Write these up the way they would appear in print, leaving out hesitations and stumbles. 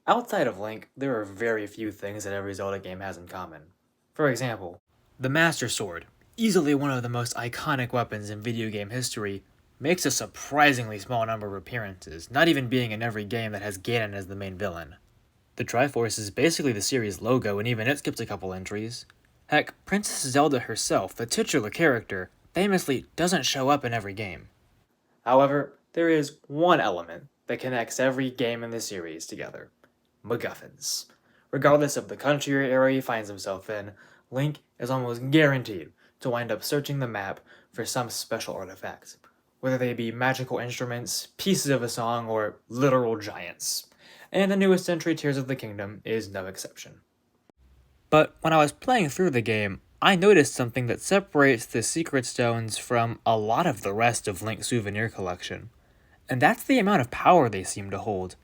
Outside of Link, there are very few things that every Zelda game has in common. For example, the Master Sword, easily one of the most iconic weapons in video game history, makes a surprisingly small number of appearances, not even being in every game that has Ganon as the main villain. The Triforce is basically the series logo, and even it skips a couple entries. Heck, Princess Zelda herself, the titular character, famously doesn't show up in every game. However, there is one element that connects every game in the series together: MacGuffins. Regardless of the country or area he finds himself in, Link is almost guaranteed to wind up searching the map for some special artifact, whether they be magical instruments, pieces of a song, or literal giants. And the newest entry, Tears of the Kingdom, is no exception. But when I was playing through the game, I noticed something that separates the Secret Stones from a lot of the rest of Link's souvenir collection, and that's the amount of power they seem to hold.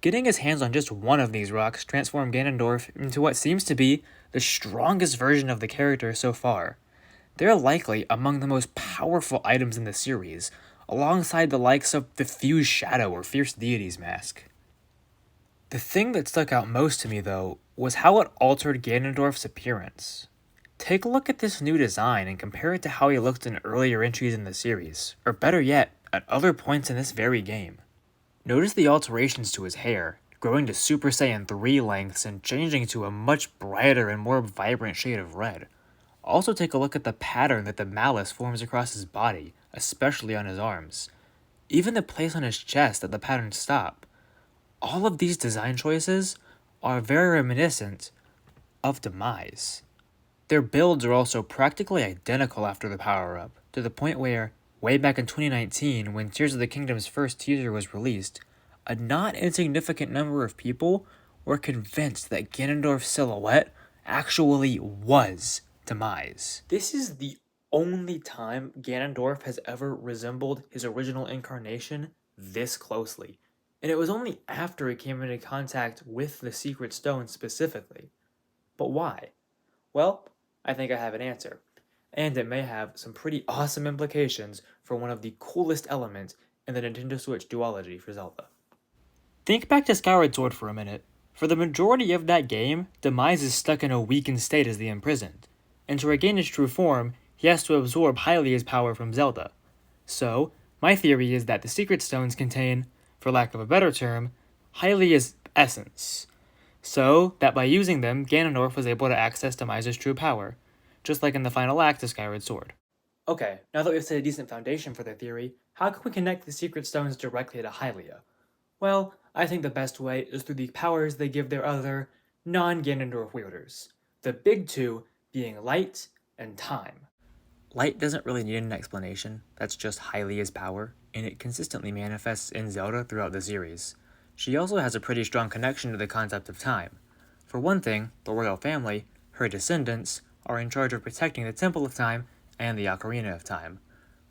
Getting his hands on just one of these rocks transformed Ganondorf into what seems to be the strongest version of the character so far. They're likely among the most powerful items in the series, alongside the likes of the Fused Shadow or Fierce Deity's mask. The thing that stuck out most to me, though, was how it altered Ganondorf's appearance. Take a look at this new design and compare it to how he looked in earlier entries in the series, or better yet, at other points in this very game. Notice the alterations to his hair, growing to Super Saiyan 3 lengths and changing to a much brighter and more vibrant shade of red. Also take a look at the pattern that the malice forms across his body, especially on his arms. Even the place on his chest that the patterns stop. All of these design choices are very reminiscent of Demise. Their builds are also practically identical after the power-up, to the point where, way back in 2019, when Tears of the Kingdom's first teaser was released, a not insignificant number of people were convinced that Ganondorf's silhouette actually was Demise. This is the only time Ganondorf has ever resembled his original incarnation this closely, and it was only after he came into contact with the Secret Stone specifically. But why? Well, I think I have an answer, and it may have some pretty awesome implications for one of the coolest elements in the Nintendo Switch duology for Zelda. Think back to Skyward Sword for a minute. For the majority of that game, Demise is stuck in a weakened state as the imprisoned, and to regain his true form, he has to absorb Hylia's power from Zelda. So, my theory is that the Secret Stones contain, for lack of a better term, Hylia's essence, so that by using them, Ganondorf was able to access Demise's true power, just like in the final act of Skyward Sword. Okay, now that we've set a decent foundation for the theory, how can we connect the Secret Stones directly to Hylia? Well, I think the best way is through the powers they give their other, non-Ganondorf wielders. The big two being Light and Time. Light doesn't really need an explanation, that's just Hylia's power, and it consistently manifests in Zelda throughout the series. She also has a pretty strong connection to the concept of time. For one thing, the royal family, her descendants, are in charge of protecting the Temple of Time and the Ocarina of Time.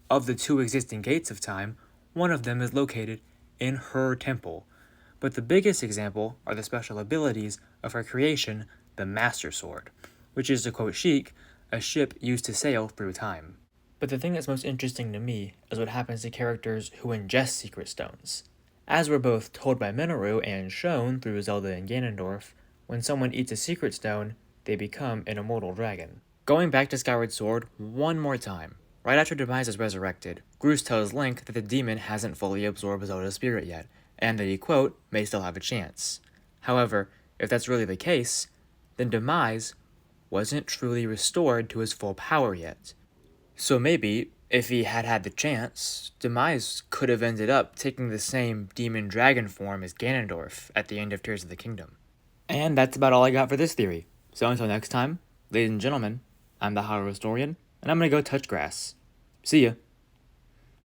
Of the two existing gates of time, one of them is located in her temple. But the biggest example are the special abilities of her creation, the Master Sword, which is, to quote Sheik, a ship used to sail through time. But the thing that's most interesting to me is what happens to characters who ingest Secret Stones. As we're both told by Minoru and shown through Zelda and Ganondorf, when someone eats a Secret Stone, they become an immortal dragon. Going back to Skyward Sword one more time. Right after Demise is resurrected, Groose tells Link that the demon hasn't fully absorbed Zelda's spirit yet, and that he, quote, may still have a chance. However, if that's really the case, then Demise wasn't truly restored to his full power yet. So maybe, if he had had the chance, Demise could have ended up taking the same demon dragon form as Ganondorf at the end of Tears of the Kingdom. And that's about all I got for this theory. So until next time, ladies and gentlemen, I'm the Hyrule Historian, and I'm gonna go touch grass. See ya.